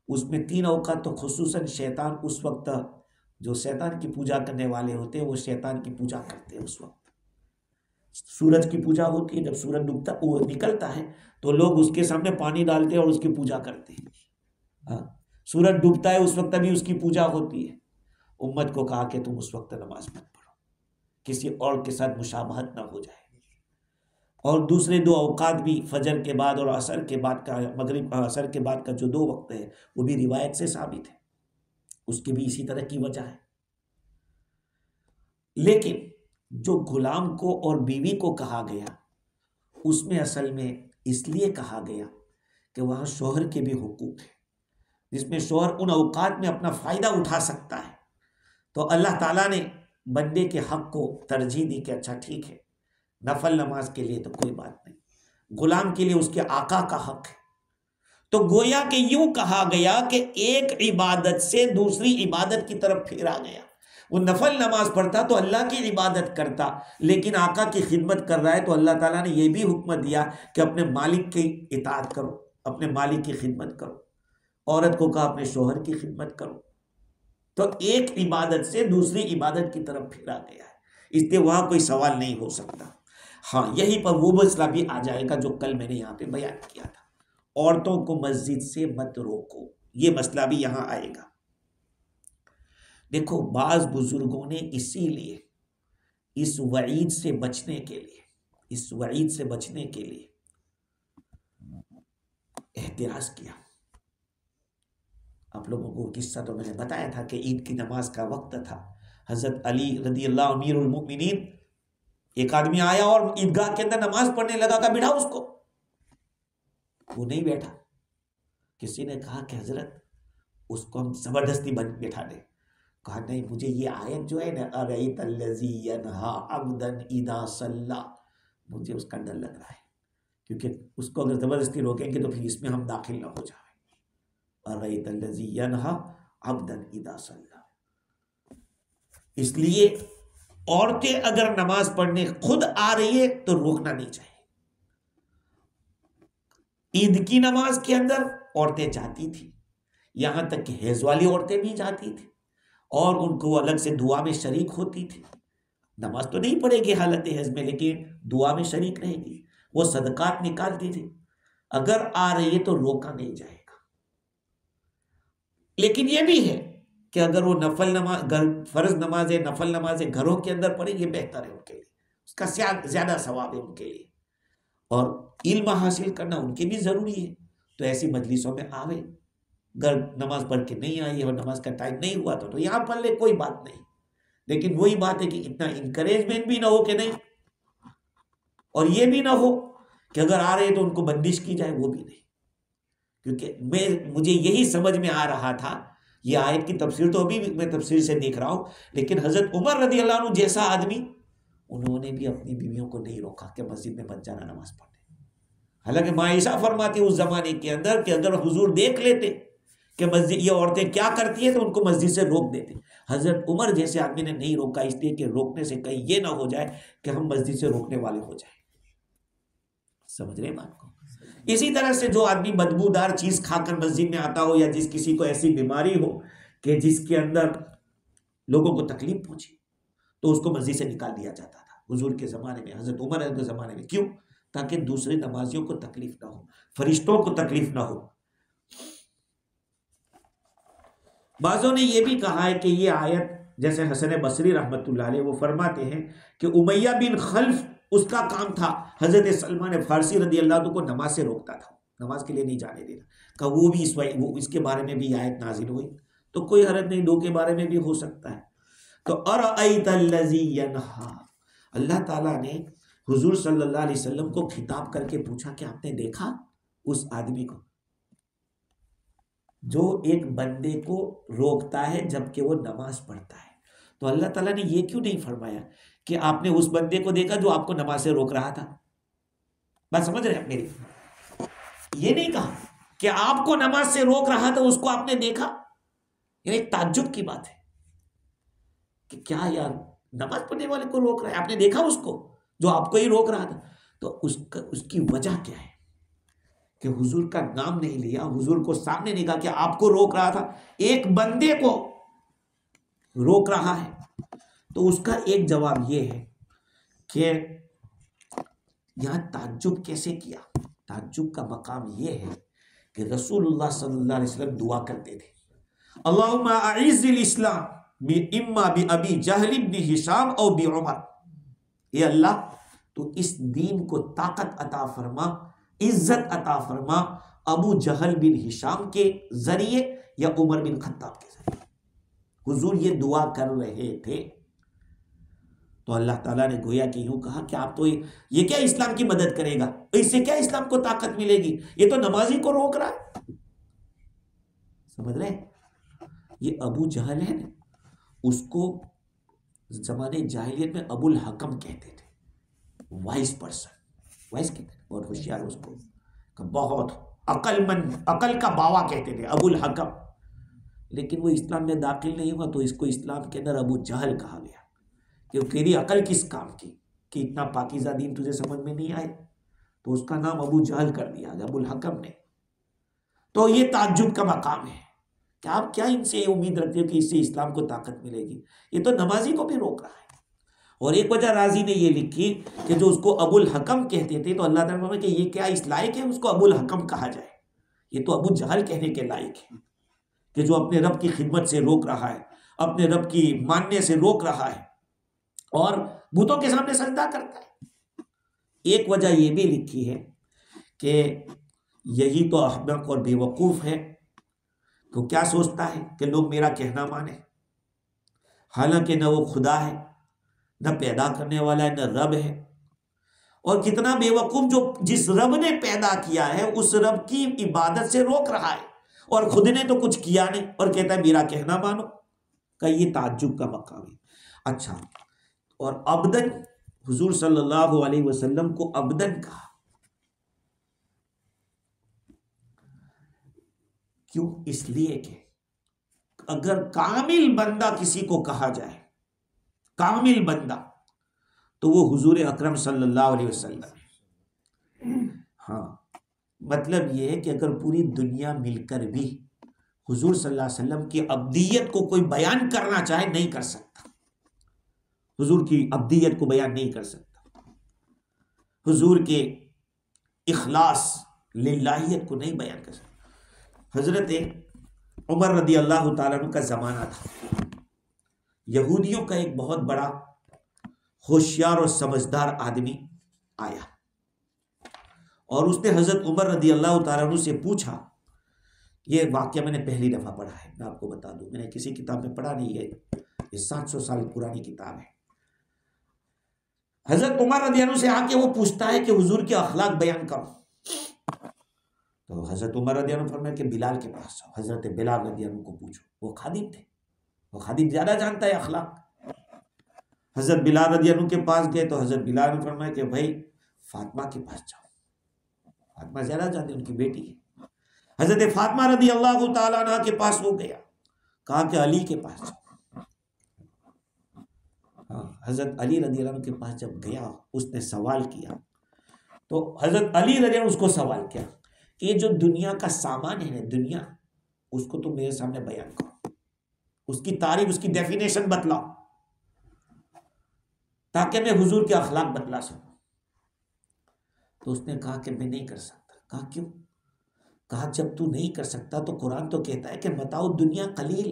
Speaker 1: اس میں 3 اوقات تو خصوصاً شیطان اس وقت، جو شیطان کی پوجا کرنے والے ہوتے ہیں وہ شیطان کی پوجا کرتے ہیں۔ اس وقت سورج کی پوجا ہوتی ہے، جب سورج ڈوبتا وہ نکلتا ہے تو لوگ اس کے سامنے پانی ڈالتے ہیں اور اس کی پوجا کرتے ہیں۔ سورج ڈوبتا ہے اس وقت بھی اس کی پوجا ہوتی ہے۔ امت کو کہا کہ تم اس وقت نماز مت پڑھو، کسی اور کے ساتھ مشابہت نہ ہو جائے، اور دوسرے 2 اوقات بھی فجر کے بعد اور عصر کے بعد کا، مغرب عصر کے بعد کا جو 2 وقت ہے وہ بھی روایت سے ثابت ہے، اس کی بھی اسی طرح کی وجہ ہے۔ لیکن جو غلام کو اور بیوی کو کہا گیا اس میں اصل میں اس لیے کہا گیا کہ وہاں شوہر کے بھی حقوق ہیں، جس میں شوہر ان اوقات میں اپنا فائدہ اٹھا سکتا ہے، تو اللہ تعالیٰ نے بندے کے حق کو ترجیح دی کہ اچھا ٹھیک ہے، نفل نماز کے لیے تو کوئی بات نہیں، غلام کے لیے اس کے آقا کا حق ہے۔ تو گویا کہ یوں کہا گیا کہ ایک عبادت سے دوسری عبادت کی طرف پھیرا گیا۔ وہ نفل نماز پڑھتا تو اللہ کی عبادت کرتا، لیکن آقا کی خدمت کر رہا ہے تو اللہ تعالیٰ نے یہ بھی حکم دیا کہ اپنے مالک کی اطاعت کرو، اپنے مالک کی خدمت کرو۔ عورت کو کہا اپنے شوہر کی خدمت کرو، تو ایک عبادت سے دوسری عبادت کی طرف پھیرا گیا ہے، اس لیے وہاں کوئی سوال نہیں ہو سکتا۔ ہاں یہیں پر وہ مسئلہ بھی آ جائے گا جو کل میں نے یہاں پہ بیان کیا تھا، عورتوں کو مسجد سے مت روکو، یہ مسئلہ بھی یہاں آئے گا۔ دیکھو بعض بزرگوں نے اسی لیے اس وعید سے بچنے کے لیے احتراز کیا آپ لوگوں کو قصہ تو میں نے بتایا تھا کہ عید کی نماز کا وقت تھا. حضرت علی رضی اللہ امیر المؤمنین، ایک آدمی آیا اور عیدگاہ کے اندر نماز پڑھنے لگا. کہا بٹھا اس کو. وہ نہیں بیٹھا. کسی نے کہا کہ حضرت اس کو ہم زبردستی بٹھا دیں. کہا نہیں، مجھے یہ آیت جو ہے نا ارأیت الذی ینہا عبدا اذا صلی، مجھے اس کا ڈر لگ رہا ہے، کیونکہ اس کو اگر زبردستی روکیں گے تو پھر اس میں ہم داخل نہ ہو جائیں. ارأیت الذی ینہا عبدا اذا صلی. اس لیے عورتیں اگر نماز پڑھنے خود آ رہی ہے تو روکنا نہیں چاہیے. عید کی نماز کے اندر عورتیں جاتی تھی، یہاں تک کہ حیض والی عورتیں بھی جاتی تھی اور ان کو الگ سے دعا میں شریک ہوتی تھی. نماز تو نہیں پڑھے گی حالت حیض میں، لیکن دعا میں شریک رہے گی. وہ صدقات نکالتی تھی. اگر آ رہی ہے تو روکا نہیں جائے گا. لیکن یہ بھی ہے کہ اگر وہ نفل نماز، فرض نمازیں، نفل نمازیں گھروں کے اندر پڑھیں، یہ بہتر ہے ان کے لیے، اس کا زیادہ ثواب ہے ان کے لیے. اور علم حاصل کرنا ان کے بھی ضروری ہے. تو ایسی مجلسوں میں آوے. اگر نماز پڑھ کے نہیں آئی اور نماز کا ٹائم نہیں ہوا تو یہاں پڑھ لے، کوئی بات نہیں. لیکن وہی بات ہے کہ اتنا انکریجمنٹ بھی نہ ہو کہ نہیں، اور یہ بھی نہ ہو کہ اگر آ رہے تو ان کو بندش کی جائے، وہ بھی نہیں. کیونکہ مجھے یہی سمجھ میں آ رہا تھا، یہ آیت کی تفسیر تو ابھی میں تفسیر سے دیکھ رہا ہوں، لیکن حضرت عمر رضی اللہ عنہ جیسا آدمی، انہوں نے بھی اپنی بیویوں کو نہیں روکا کہ مسجد میں مت جانا نماز پڑھنے. حالانکہ معائشہ فرماتی اس زمانے کے اندر کہ اگر حضور دیکھ لیتے کہ مسجد یہ عورتیں کیا کرتی ہیں تو ان کو مسجد سے روک دیتے. حضرت عمر جیسے آدمی نے نہیں روکا، اس لیے کہ روکنے سے کہیں یہ نہ ہو جائے کہ ہم مسجد سے روکنے والے ہو جائیں. سمجھ رہے بات کو؟ اسی طرح سے جو آدمی بدبودار چیز کھا کر مسجد میں آتا ہو، یا جس کسی کو ایسی بیماری ہو کہ جس کے اندر لوگوں کو تکلیف پہنچی، تو اس کو مسجد سے نکال دیا جاتا تھا حضور کے زمانے میں، حضرت عمر کے زمانے میں. کیوں؟ تاکہ دوسرے نمازیوں کو تکلیف نہ ہو، فرشتوں کو تکلیف نہ ہو. بعضوں نے یہ بھی کہا ہے کہ یہ آیت، جیسے حسن بصری رحمت اللہ علیہ وہ فرماتے ہیں کہ امیہ بن خلف اس کا کام تھا حضرت سلمان فارسی رضی اللہ عنہ کو نماز سے روکتا تھا، نماز کے لیے نہیں جانے دیتا. کہ وہ بھی اس کے بارے میں بھی آیت نازل ہوئی. تو کوئی حرج نہیں، دو کے بارے میں بھی ہو سکتا ہے. تو ارأیت الذی ینہا، اللہ تعالیٰ نے حضور صلی اللہ علیہ وسلم کو خطاب کر کے پوچھا کہ آپ نے دیکھا اس آدمی کو جو ایک بندے کو روکتا ہے جبکہ وہ نماز پڑھتا ہے. تو اللہ تعالیٰ نے یہ کیوں نہیں فرمایا کہ آپ نے اس بندے کو دیکھا جو آپ کو نماز سے روک رہا تھا؟ بات سمجھ رہے ہیں میری؟ یہ نہیں کہا کہ آپ کو نماز سے روک رہا تھا اس کو آپ نے دیکھا. یہ ایک تعجب کی بات ہے کہ کیا یار نماز پڑھنے والے کو روک رہا ہے، آپ نے دیکھا اس کو جو آپ کو ہی روک رہا تھا. تو اس کی وجہ کیا ہے کہ حضور کا نام نہیں لیا، حضور کو سامنے نہیں کہا کہ آپ کو روک رہا تھا، ایک بندے کو روک رہا ہے. تو اس کا ایک جواب یہ ہے کہ یہاں تعجب کیسے کیا. تعجب کا مقام یہ ہے کہ رسول اللہ صلی اللہ علیہ وسلم دعا کرتے تھے، اللہم اعز الاسلام اما بابی جہل بن ہشام او بعمر. اے اللہ تو اس دین کو طاقت عطا فرما، عزت عطا فرما ابو جہل بن ہشام کے ذریعے یا عمر بن خطاب کے ذریعے. حضور یہ دعا کر رہے تھے. تو اللہ تعالیٰ نے گویا کہ یوں کہا کہ آپ تو یہ کیا اسلام کی مدد کرے گا، اس سے کیا اسلام کو طاقت ملے گی، یہ تو نمازی کو روک رہا ہے. سمجھ رہے ہیں؟ یہ ابو جہل ہے نا، اس کو زمانے جاہلیت میں ابو الحکم کہتے تھے، وائس پرسن، وائس کہتے ہیں بہت ہوشیار، اس کو بہت عقل مند، عقل کا باوا کہتے تھے، ابو الحکم. لیکن وہ اسلام میں داخل نہیں ہوا تو اس کو اسلام کے اندر ابو جہل کہا گیا کہ تیری عقل کس کام کی کہ اتنا پاکیزہ دین تجھے سمجھ میں نہیں آئے. تو اس کا نام ابو جہل کر دیا ابو الحکم نے. تو یہ تعجب کا مقام ہے کہ آپ کیا ان سے امید رکھتے ہو کہ اس سے اسلام کو طاقت ملے گی، یہ تو نمازی کو بھی روک رہا ہے. اور ایک وجہ راضی نے یہ لکھی کہ جو اس کو ابو الحکم کہتے تھے تو اللہ تعالیٰ نے کہ یہ کیا اس لائق ہے اس کو ابو الحکم کہا جائے، یہ تو ابو جہل کہنے کے لائق ہے کہ جو اپنے رب کی خدمت سے روک رہا ہے، اپنے رب کی ماننے سے روک رہا ہے اور بتوں کے سامنے سجدہ کرتا ہے. ایک وجہ یہ بھی لکھی ہے کہ یہی تو احمق اور بے وقوف ہے وہ کیا سوچتا ہے کہ لوگ میرا کہنا مانیں، حالانکہ نہ وہ خدا ہے، نہ پیدا کرنے والا ہے، نہ رب ہے۔ اور کتنا بے وقوف جو جس رب نے پیدا کیا ہے اس رب کی عبادت سے روک رہا ہے، اور خود نے تو کچھ کیا نہیں اور کہتا ہے میرا کہنا مانو، کہ یہ تعجب کا مقام ہے۔ اچھا، اور عبدن، حضور صلی اللہ علیہ وسلم کو عبدن کہا، کیوں؟ اس لیے کہ اگر کامل بندہ کسی کو کہا جائے، کامل بندہ، تو وہ حضور اکرم صلی اللہ علیہ وسلم۔ ہاں، مطلب یہ ہے کہ اگر پوری دنیا مل کر بھی حضور صلی اللہ علیہ وسلم کی عبدیت کو کوئی بیان کرنا چاہے نہیں کر سکتا، حضور کی عبدیت کو بیان نہیں کر سکتا، حضور کے اخلاص للہیت کو نہیں بیان کر سکتا۔ حضرت عمر رضی اللہ تعالیٰ عنہ کا زمانہ تھا، یہودیوں کا ایک بہت بڑا ہوشیار اور سمجھدار آدمی آیا، اور اس نے حضرت عمر رضی اللہ تعالیٰ عنہ سے پوچھا، یہ واقعہ میں نے پہلی دفعہ پڑھا ہے، میں آپ کو بتا دوں، میں نے کسی کتاب میں پڑھا نہیں ہے، یہ 700 سال پرانی کتاب ہے۔ حضرت عمر رضی اللہ عنہ سے آ کے وہ پوچھتا ہے کہ حضور کے اخلاق بیان کرو، تو حضرت عمر رضی اللہ عنہ فرمایا کہ بلال کے پاس جاؤ، حضرت بلال رضی اللہ عنہ کو پوچھو، وہ خادم تھے، وہ خادم زیادہ جانتا ہے اخلاق۔ حضرت بلال رضی اللہ عنہ کے پاس گئے تو حضرت بلال نے فرمایا کہ بھائی فاطمہ کے پاس جاؤ، فاطمہ زیادہ جانتی، ان کی بیٹی ہے۔ حضرت فاطمہ رضی اللہ تعالیٰ عنہ کے پاس وہ گیا، کہا کہ علی کے پاس جاؤ۔ حضرت علی رضی اللہ عنہ کے پاس جب گیا، اس نے سوال کیا، تو حضرت علی رضی اللہ عنہ اس کو سوال کیا کہ یہ جو دنیا کا سامان ہے نا، دنیا، اس کو تم میرے سامنے بیان کرو، اس کی تعریف، اس کی ڈیفینیشن بتلاؤ، تاکہ میں حضور کے اخلاق بتلا سکوں۔ تو اس نے کہا کہ میں نہیں کر سکتا۔ کہا کیوں؟ کہا جب تو نہیں کر سکتا تو قرآن تو کہتا ہے کہ متاع دنیا قلیل،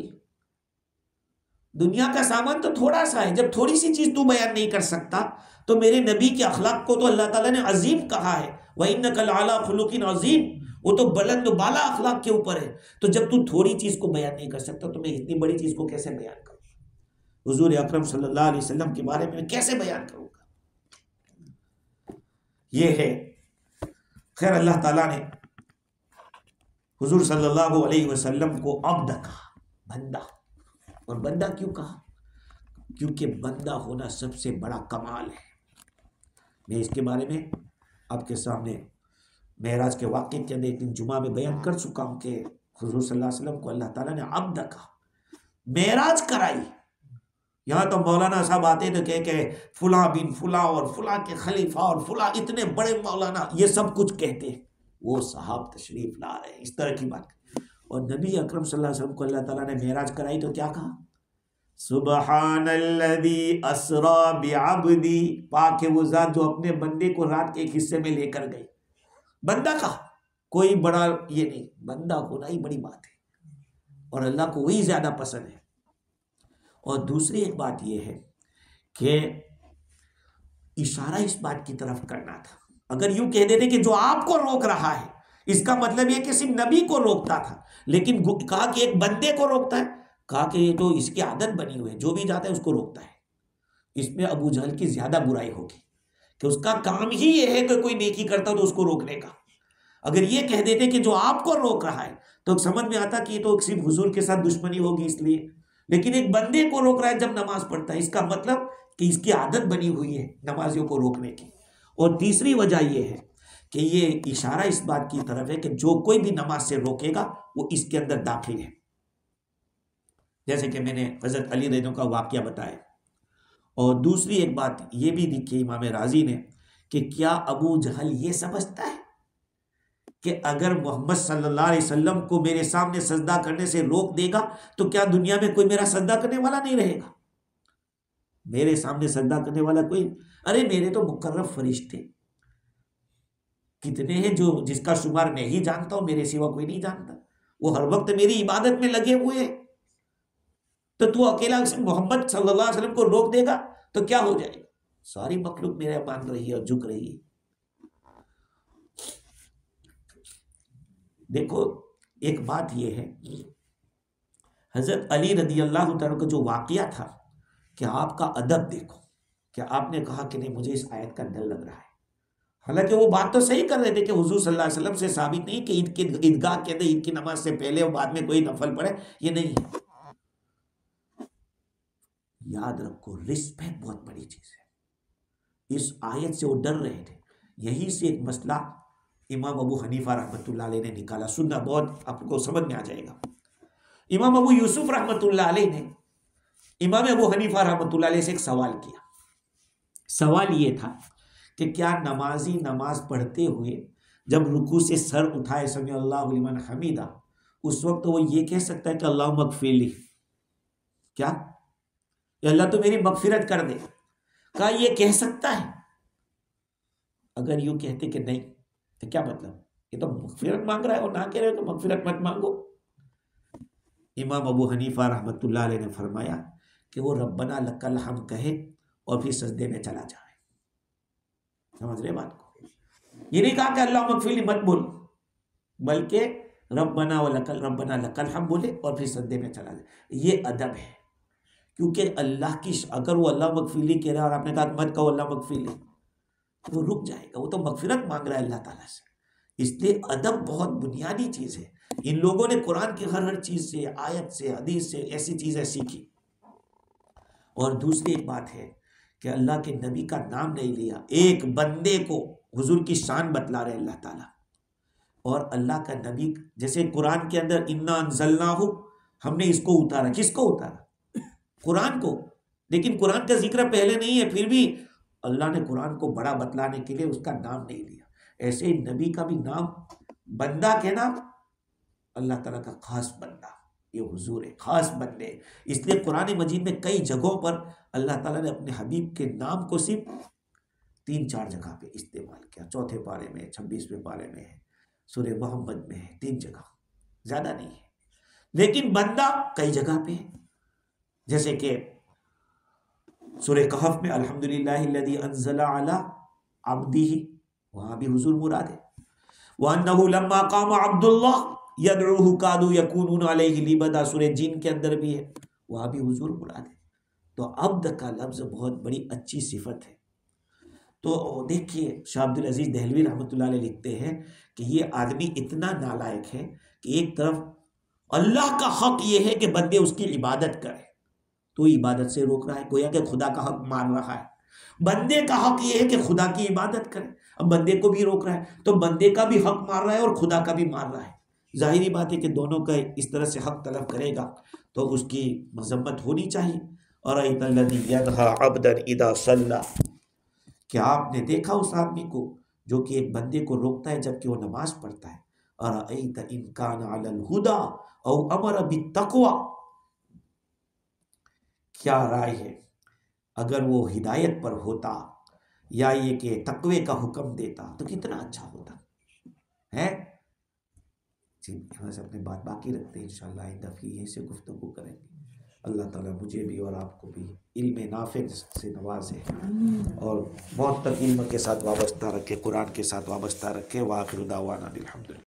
Speaker 1: دنیا کا سامان تو تھوڑا سا ہے، جب تھوڑی سی چیز تو بیان نہیں کر سکتا تو میرے نبی کے اخلاق کو تو اللہ تعالیٰ نے عظیم کہا ہے، وَإِنَّكَ لَعَلَىٰ خُلُقٍ عَظِيمٍ، وہ تو بلند و بالا اخلاق کے اوپر ہے، تو جب تو تھوڑی چیز کو بیان نہیں کر سکتا تو میں اتنی بڑی چیز کو کیسے بیان کروں؟ حضور اکرم صلی اللہ علیہ وسلم کے بارے میں کیسے بیان کروں گا؟ یہ ہے۔ خیر، اللہ تعالیٰ نے حضور صلی اللہ علیہ وسلم کو عبد کہا، بندہ۔ اور بندہ کیوں کہا؟ کیونکہ بندہ ہونا سب سے بڑا کمال ہے۔ میں اس کے بارے میں آپ کے سامنے معراج کے واقعے کے اندر ایک دن جمعہ میں بیان کر چکا ہوں کہ حضور صلی اللہ علیہ وسلم کو اللہ تعالیٰ نے عبد کہا، معراج کرائی۔ یہاں تو مولانا صاحب آتے تو کہ فلاں بن فلاں اور فلاں کے خلیفہ اور فلاں اتنے بڑے مولانا، یہ سب کچھ کہتے ہیں، وہ صاحب تشریف لا رہے ہیں، اس طرح کی بات۔ اور نبی اکرم صلی اللہ علیہ وسلم کو اللہ تعالیٰ نے معراج کرائی تو کیا کہا؟ سبحان الذی اسری بعبدی، پاک ہے وہ ذات جو اپنے بندے کو رات کے ایک حصے میں لے کر گئی۔ بندہ کہا، کوئی بڑا یہ نہیں، بندہ ہونا ہی بڑی بات ہے، اور اللہ کو وہی زیادہ پسند ہے۔ اور دوسری ایک بات یہ ہے کہ اشارہ اس بات کی طرف کرنا تھا، اگر یوں کہہ دیتے کہ جو آپ کو روک رہا ہے، اس کا مطلب یہ کہ صرف نبی کو روکتا تھا، لیکن کہا کہ ایک بندے کو روکتا ہے، کہا کہ یہ تو اس کی عادت بنی ہوئی ہے، جو بھی جاتا ہے اس کو روکتا ہے۔ اس میں ابو جہل کی زیادہ برائی ہوگی کہ اس کا کام ہی یہ ہے کہ کوئی نیکی کرتا تو اس کو روکنے کا۔ اگر یہ کہہ دیتے کہ جو آپ کو روک رہا ہے تو سمجھ میں آتا کہ یہ تو صرف حضور کے ساتھ دشمنی ہوگی اس لیے، لیکن ایک بندے کو روک رہا ہے جب نماز پڑھتا ہے، اس کا مطلب کہ اس کی عادت بنی ہوئی ہے نمازیوں کو روکنے کی۔ اور تیسری وجہ یہ ہے کہ یہ اشارہ اس بات کی طرف ہے کہ جو کوئی بھی نماز سے روکے گا وہ اس کے اندر داخل ہے، جیسے کہ میں نے حضرت علی رضی اللہ عنہ کا واقعہ بتایا۔ اور دوسری ایک بات یہ بھی لکھی امام رازی نے کہ کیا ابو جہل یہ سمجھتا ہے کہ اگر محمد صلی اللہ علیہ وسلم کو میرے سامنے سجدہ کرنے سے روک دے گا تو کیا دنیا میں کوئی میرا سجدہ کرنے والا نہیں رہے گا؟ میرے سامنے سجدہ کرنے والا کوئی، ارے میرے تو مقرب فرشتے کتنے ہیں جو جس کا شمار میں ہی جانتا ہوں، میرے سوا کوئی نہیں جانتا، وہ ہر وقت میری عبادت میں لگے ہوئے ہیں، تو اکیلا محمد صلی اللہ علیہ وسلم کو روک دے گا تو کیا ہو جائے گا؟ ساری مخلوق میرے مان رہی ہے اور جھک رہی ہے۔ دیکھو ایک بات یہ ہے حضرت علی رضی اللہ تعالیٰ کا جو واقعہ تھا کہ آپ کا ادب دیکھو کہ آپ نے کہا کہ نہیں مجھے اس آیت کا ڈر لگ رہا ہے، حالانکہ وہ بات تو صحیح کر رہے تھے کہ حضور صلی اللہ علیہ وسلم سے ثابت نہیں کہ عید کے عیدگاہ کے اندر عید کی نماز سے پہلے اور بعد میں کوئی نفل پڑھے، یہ نہیں ہے۔ یاد رکھو رسپیکٹ بہت بڑی چیز ہے، اس آیت سے وہ ڈر رہے تھے۔ یہی سے ایک مسئلہ امام ابو حنیفہ رحمۃ اللہ علیہ نے نکالا، سننا بہت آپ کو سمجھ میں آ جائے گا۔ امام ابو یوسف رحمۃ اللہ علیہ نے امام ابو حنیفہ رحمۃ اللہ علیہ سے ایک سوال کیا۔ سوال یہ تھا کہ کیا نمازی نماز پڑھتے ہوئے جب رکوع سے سر اٹھائے سمع اللہ لمن حمیدہ، اس وقت وہ یہ کہہ سکتا ہے کہ اللہم اغفر لی، کیا کہ اللہ تو میری مغفرت کر دے؟ کہا یہ کہہ سکتا ہے؟ اگر یوں کہتے کہ نہیں تو کیا مطلب، یہ تو مغفرت مانگ رہا ہے، اور نہ کہہ رہے تو مغفرت مت مانگو۔ امام ابو حنیفہ رحمۃ اللہ علیہ نے فرمایا کہ وہ ربنا لک الحمد کہے اور پھر سجدے میں چلا جائے۔ سمجھ رہے بات کو؟ یہ نہیں کہا کہ اللہ اغفر لی مت بول، بلکہ ربنا لک الحمد بولے اور پھر سجدے میں چلا جائے۔ یہ ادب ہے، کیونکہ اللہ کی اگر وہ اللہ مغفر لی کہہ رہا ہے اور آپ نے کہا مت کہو اللہ مغفر لی، وہ رک جائے گا، وہ تو مغفرت مانگ رہا ہے اللہ تعالیٰ سے۔ اس لیے ادب بہت بنیادی چیز ہے۔ ان لوگوں نے قرآن کی ہر چیز سے، آیت سے، حدیث سے ایسی چیزیں سیکھی۔ اور دوسری ایک بات ہے کہ اللہ کے نبی کا نام نہیں لیا، ایک بندے کو حضور کی شان بتلا رہے اللہ تعالیٰ۔ اور اللہ کا نبی جیسے قرآن کے اندر انا انزلناہ، ہم نے اس کو اتارا، کس کو اتارا؟ قرآن کو۔ لیکن قرآن کا ذکر پہلے نہیں ہے، پھر بھی اللہ نے قرآن کو بڑا بتلانے کے لیے اس کا نام نہیں لیا۔ ایسے نبی کا بھی نام بندہ کہنا، اللہ تعالیٰ کا خاص بندہ، یہ حضور ہے، خاص بندے۔ اس لیے قرآن مجید میں کئی جگہوں پر اللہ تعالیٰ نے اپنے حبیب کے نام کو صرف 3-4 جگہ پہ استعمال کیا۔ 4 پارے میں، 26ویں پارے میں ہے، سورہ محمد میں ہے، 3 جگہ، زیادہ نہیں ہے۔ لیکن بندہ کئی جگہ پہ ہے، جیسے کہ سورہ کہف میں الحمدللہ الذی انزل علی عبدہ، وہاں بھی حضور مراد ہے۔ وَأَنَّهُ لَمَّا قَامَ عَبْدُ اللَّهِ يَدْعُوهُ كَادُوا يَكُونُونَ عَلَيْهِ لِبَدًا، سورہ جن کے اندر بھی ہے، وہاں بھی حضور مراد ہے۔ تو عبد کا لفظ بہت بڑی اچھی صفت ہے۔ تو دیکھیے شاہ عبد العزیز دہلوی رحمۃ اللہ علیہ لکھتے ہیں کہ یہ آدمی اتنا نالائق ہے کہ ایک طرف اللہ کا حق یہ ہے کہ بندے اس کی عبادت کریں، تو عبادت سے روک رہا ہے، گویا کہ خدا کا حق مان رہا ہے۔ بندے کا حق یہ ہے کہ خدا کی عبادت کرے، اب بندے کو بھی روک رہا ہے، تو بندے کا بھی حق مار رہا ہے اور خدا کا بھی مار رہا ہے۔ ظاہری بات ہے کہ دونوں کا اس طرح سے حق طلب کرے گا تو اس کی مذمت ہونی چاہیے۔ اَرَأَيْتَ الَّذِي يَنْهَىٰ عَبْدًا إِذَا صَلَّىٰ، کیا آپ نے دیکھا اس آدمی کو جو کہ ایک بندے کو روکتا ہے جبکہ وہ نماز پڑھتا ہے؟ اَرَأَيْتَ إِنْ كَانَ عَلَى الْهُدَىٰ أَوْ أَمَرَ بِالتَّقْوَىٰ، کیا رائے ہے اگر وہ ہدایت پر ہوتا یا یہ کہ تقوی کا حکم دیتا تو کتنا اچھا ہوتا ہے۔ جی یہاں سے اپنے بات باقی رکھتے ہیں، انشاءاللہ آئندہ پھر یہیں سے گفتگو کریں گے۔ اللہ تعالیٰ مجھے بھی اور آپ کو بھی علم نافع سے نوازے اور بہت تک علم کے ساتھ وابستہ رکھے، قرآن کے ساتھ وابستہ رکھے۔ وآخر دعوانا الحمدللہ۔